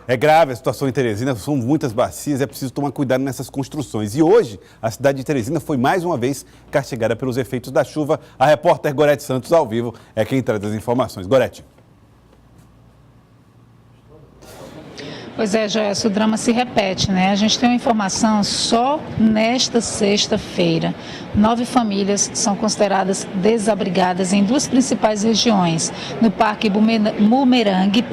É grave a situação em Teresina, são muitas bacias, é preciso tomar cuidado nessas construções. E hoje, a cidade de Teresina foi mais uma vez castigada pelos efeitos da chuva. A repórter Gorete Santos, ao vivo, é quem traz as informações. Gorete. Pois é, Joelson, o drama se repete, né? A gente tem uma informação só nesta sexta-feira. 9 famílias são consideradas desabrigadas em 2 principais regiões. No Parque Bumerangue,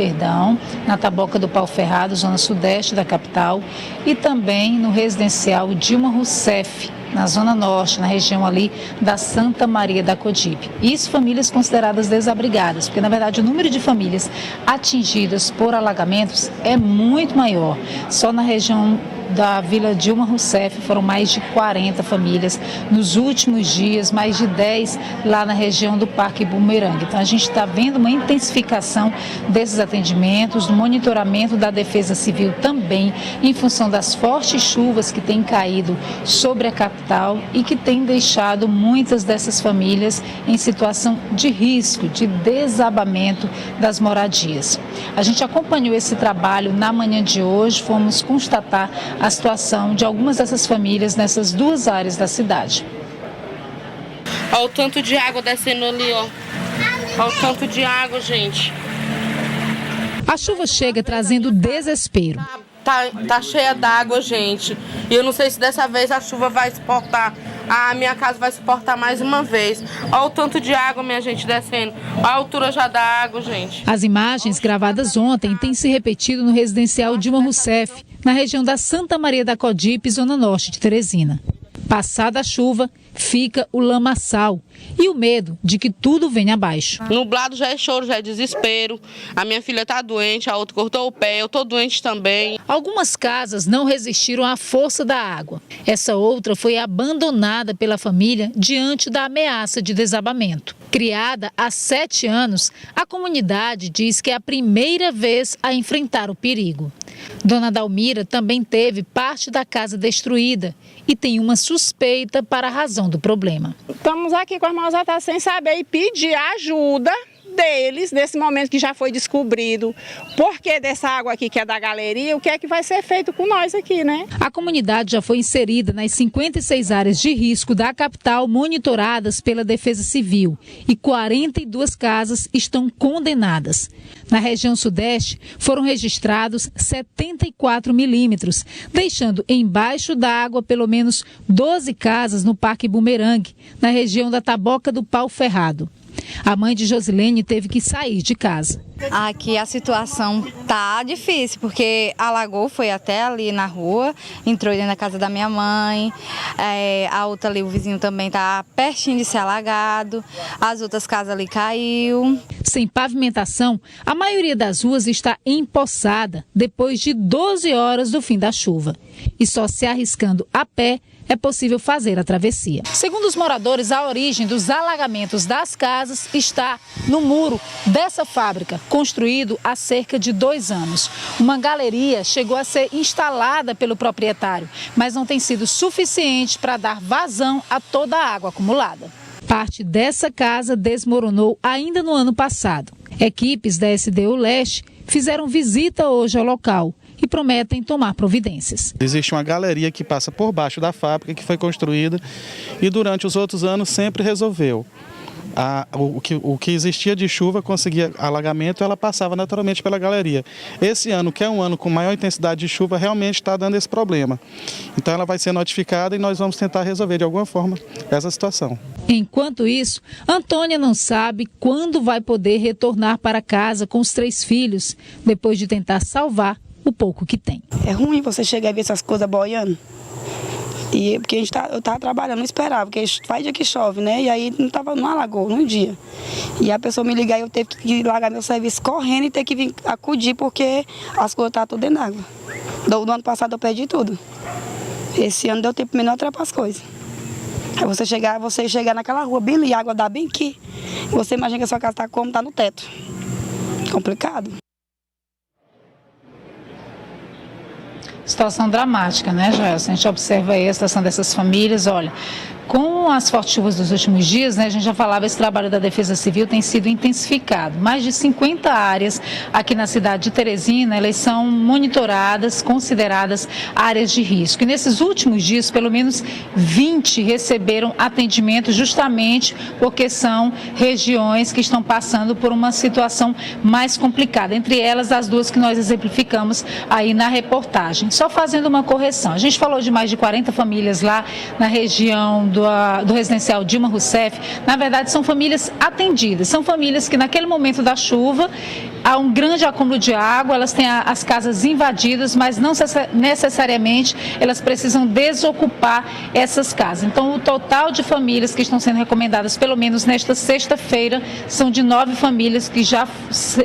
na Taboca do Pau Ferrado, zona sudeste da capital, e também no residencial Dilma Rousseff, na Zona Norte, na região ali da Santa Maria da Codipe. Isso famílias consideradas desabrigadas, porque na verdade o número de famílias atingidas por alagamentos é muito maior. Só na região da Vila Dilma Rousseff foram mais de 40 famílias nos últimos dias, mais de 10 lá na região do Parque Bumerangue. Então a gente está vendo uma intensificação desses atendimentos, do monitoramento da Defesa Civil também, em função das fortes chuvas que têm caído sobre a capital e que têm deixado muitas dessas famílias em situação de risco, de desabamento das moradias. A gente acompanhou esse trabalho na manhã de hoje, fomos constatar a situação de algumas dessas famílias nessas 2 áreas da cidade. Olha o tanto de água descendo ali, ó. Olha o tanto de água, gente. A chuva chega trazendo desespero. Tá cheia d'água, gente. E eu não sei se dessa vez a chuva vai suportar. A minha casa vai suportar mais uma vez. Olha o tanto de água, minha gente, descendo. Olha a altura já da água, gente. As imagens gravadas ontem têm se repetido no residencial Dilma Rousseff, na região da Santa Maria da Codipe, zona norte de Teresina. Passada a chuva, fica o lamaçal e o medo de que tudo venha abaixo. Nublado já é choro, já é desespero. A minha filha está doente, a outra cortou o pé, eu estou doente também. Algumas casas não resistiram à força da água. Essa outra foi abandonada pela família diante da ameaça de desabamento. Criada há 7 anos, a comunidade diz que é a primeira vez a enfrentar o perigo. Dona Dalmira também teve parte da casa destruída e tem uma suspeita para a razão do problema. Estamos aqui com as mãos atadas sem saber e pedir ajuda deles, nesse momento que já foi descobrido o porquê dessa água aqui que é da galeria, o que é que vai ser feito com nós aqui, né? A comunidade já foi inserida nas 56 áreas de risco da capital monitoradas pela Defesa Civil e 42 casas estão condenadas. Na região sudeste foram registrados 74 milímetros, deixando embaixo d'água pelo menos 12 casas no Parque Bumerangue, na região da Taboca do Pau Ferrado. A mãe de Josilene teve que sair de casa. Aqui a situação tá difícil, porque alagou, foi até ali na rua, entrou dentro da casa da minha mãe, a outra ali, o vizinho também tá pertinho de ser alagado, as outras casas ali caiu. Sem pavimentação, a maioria das ruas está empoçada depois de 12 horas do fim da chuva. E só se arriscando a pé é possível fazer a travessia. Segundo os moradores, a origem dos alagamentos das casas está no muro dessa fábrica, construído há cerca de 2 anos. Uma galeria chegou a ser instalada pelo proprietário, mas não tem sido suficiente para dar vazão a toda a água acumulada. Parte dessa casa desmoronou ainda no ano passado. Equipes da SDU Leste fizeram visita hoje ao local e prometem tomar providências. Existe uma galeria que passa por baixo da fábrica, que foi construída e durante os outros anos sempre resolveu. O que existia de chuva, conseguia alagamento, ela passava naturalmente pela galeria. Esse ano, que é um ano com maior intensidade de chuva, realmente está dando esse problema. Então ela vai ser notificada e nós vamos tentar resolver de alguma forma essa situação. Enquanto isso, Antônia não sabe quando vai poder retornar para casa com os 3 filhos, depois de tentar salvar o pouco que tem. É ruim você chegar e ver essas coisas boiando. E porque eu estava trabalhando, não esperava, porque faz dia que chove, né? E aí não alagou num dia. E a pessoa me ligar e eu teve que largar meu serviço correndo e ter que vir acudir, porque as coisas estavam tudo dentro d'água. Do ano passado eu perdi tudo. Esse ano deu tempo menor para as coisas. Aí você chegar naquela rua bem ali, a água dá bem aqui. Você imagina que a sua casa está como? Está no teto. Complicado. Situação dramática, né, Joelson? A gente observa aí a situação dessas famílias, olha, Com as fortes chuvas dos últimos dias, né, a gente já falava, esse trabalho da Defesa Civil tem sido intensificado. Mais de 50 áreas aqui na cidade de Teresina, elas são monitoradas, consideradas áreas de risco. E nesses últimos dias, pelo menos 20 receberam atendimento justamente porque são regiões que estão passando por uma situação mais complicada. Entre elas, as duas que nós exemplificamos aí na reportagem. Só fazendo uma correção. A gente falou de mais de 40 famílias lá na região do residencial Dilma Rousseff. Na verdade, são famílias atendidas, são famílias que naquele momento da chuva há um grande acúmulo de água, elas têm as casas invadidas, mas não necessariamente elas precisam desocupar essas casas. Então, o total de famílias que estão sendo recomendadas, pelo menos nesta sexta-feira, são de 9 famílias que já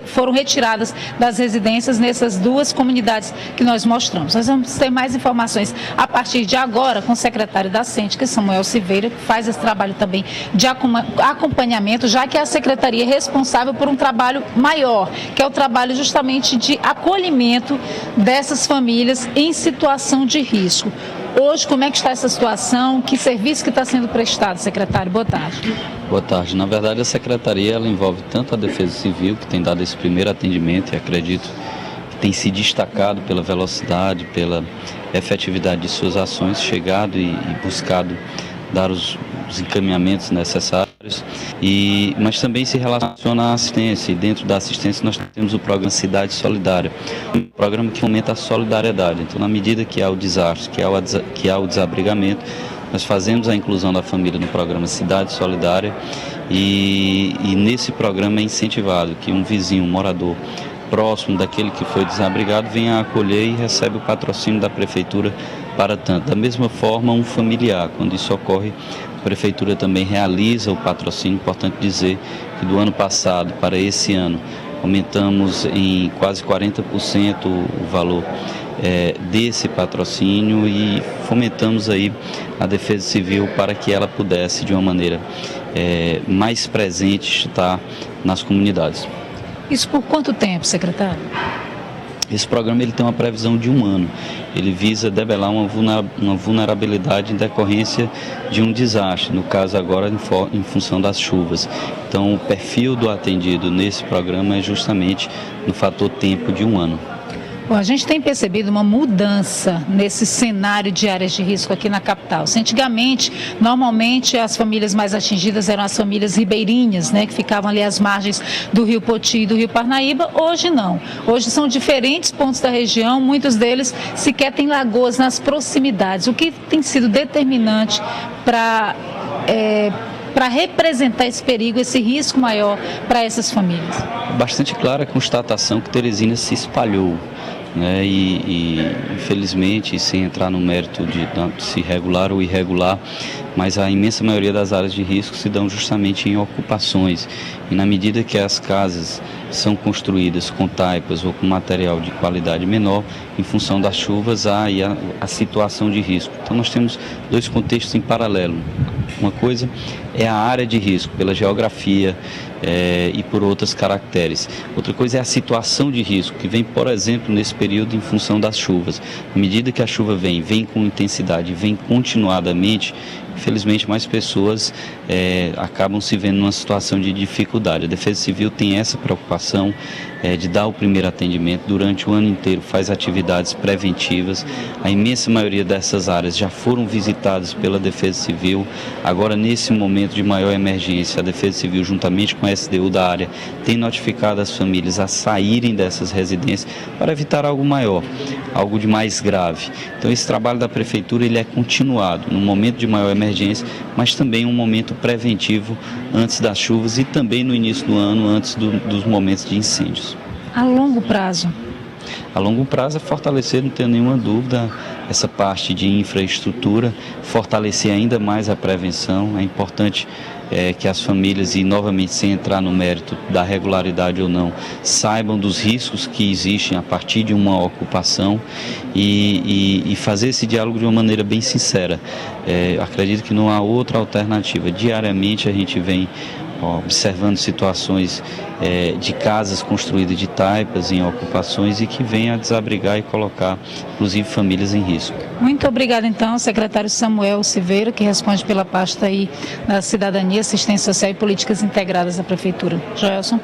foram retiradas das residências nessas duas comunidades que nós mostramos. Nós vamos ter mais informações a partir de agora com o secretário da Síndica, Samuel Silveira, que faz esse trabalho também de acompanhamento, já que é a secretaria responsável por um trabalho maior, que é o trabalho justamente de acolhimento dessas famílias em situação de risco. Hoje, como é que está essa situação? Que serviço que está sendo prestado, secretário? Boa tarde. Boa tarde. Na verdade, a secretaria ela envolve tanto a Defesa Civil, que tem dado esse primeiro atendimento, e acredito que tem se destacado pela velocidade, pela efetividade de suas ações, chegado e buscado dar os encaminhamentos necessários, mas também se relaciona à assistência, e dentro da assistência nós temos o programa Cidade Solidária, um programa que fomenta a solidariedade. Então, na medida que há o desastre, que há o desabrigamento, nós fazemos a inclusão da família no programa Cidade Solidária, e nesse programa é incentivado que um vizinho, um morador próximo daquele que foi desabrigado venha acolher e recebe o patrocínio da prefeitura para tanto. Da mesma forma, um familiar, quando isso ocorre, a prefeitura também realiza o patrocínio. Importante dizer que do ano passado para esse ano aumentamos em quase 40% o valor desse patrocínio e fomentamos aí a Defesa Civil para que ela pudesse, de uma maneira mais presente, estar nas comunidades. Isso por quanto tempo, secretário? Esse programa ele tem uma previsão de 1 ano. Ele visa debelar uma vulnerabilidade em decorrência de um desastre, no caso agora em função das chuvas. Então, o perfil do atendido nesse programa é justamente no fator tempo de 1 ano. Bom, a gente tem percebido uma mudança nesse cenário de áreas de risco aqui na capital. Antigamente, normalmente as famílias mais atingidas eram as famílias ribeirinhas, né, que ficavam ali às margens do Rio Poti e do Rio Parnaíba. Hoje não. Hoje são diferentes pontos da região, muitos deles sequer têm lagoas nas proximidades, o que tem sido determinante para representar esse perigo, esse risco maior para essas famílias. Bastante clara a constatação que Teresina se espalhou, né? E infelizmente, sem entrar no mérito de se regular ou irregular, mas a imensa maioria das áreas de risco se dão justamente em ocupações. E na medida que as casas são construídas com taipas ou com material de qualidade menor, em função das chuvas, há aí a situação de risco. Então nós temos dois contextos em paralelo. Uma coisa é a área de risco, pela geografia e por outras caracteres. Outra coisa é a situação de risco, que vem, por exemplo, nesse período em função das chuvas. À medida que a chuva vem com intensidade, vem continuadamente, infelizmente mais pessoas acabam se vendo numa situação de dificuldade. A Defesa Civil tem essa preocupação de dar o primeiro atendimento durante o ano inteiro, faz atividades preventivas. A imensa maioria dessas áreas já foram visitadas pela Defesa Civil. Agora, nesse momento de maior emergência, a Defesa Civil, juntamente com a SDU da área, tem notificado as famílias a saírem dessas residências para evitar algo maior, algo de mais grave. Então, esse trabalho da Prefeitura ele é continuado no momento de maior emergência, mas também um momento preventivo antes das chuvas e também no início do ano, antes dos momentos de incêndios. A longo prazo? A longo prazo é fortalecer, não tenho nenhuma dúvida, essa parte de infraestrutura, fortalecer ainda mais a prevenção. É importante que as famílias, e novamente sem entrar no mérito da regularidade ou não, saibam dos riscos que existem a partir de uma ocupação e fazer esse diálogo de uma maneira bem sincera. Acredito que não há outra alternativa. Diariamente a gente vem observando situações de casas construídas de taipas em ocupações e que venha a desabrigar e colocar, inclusive, famílias em risco. Muito obrigada, então, secretário Samuel Silveira, que responde pela pasta aí da Cidadania, Assistência Social e Políticas Integradas da Prefeitura. Joelson.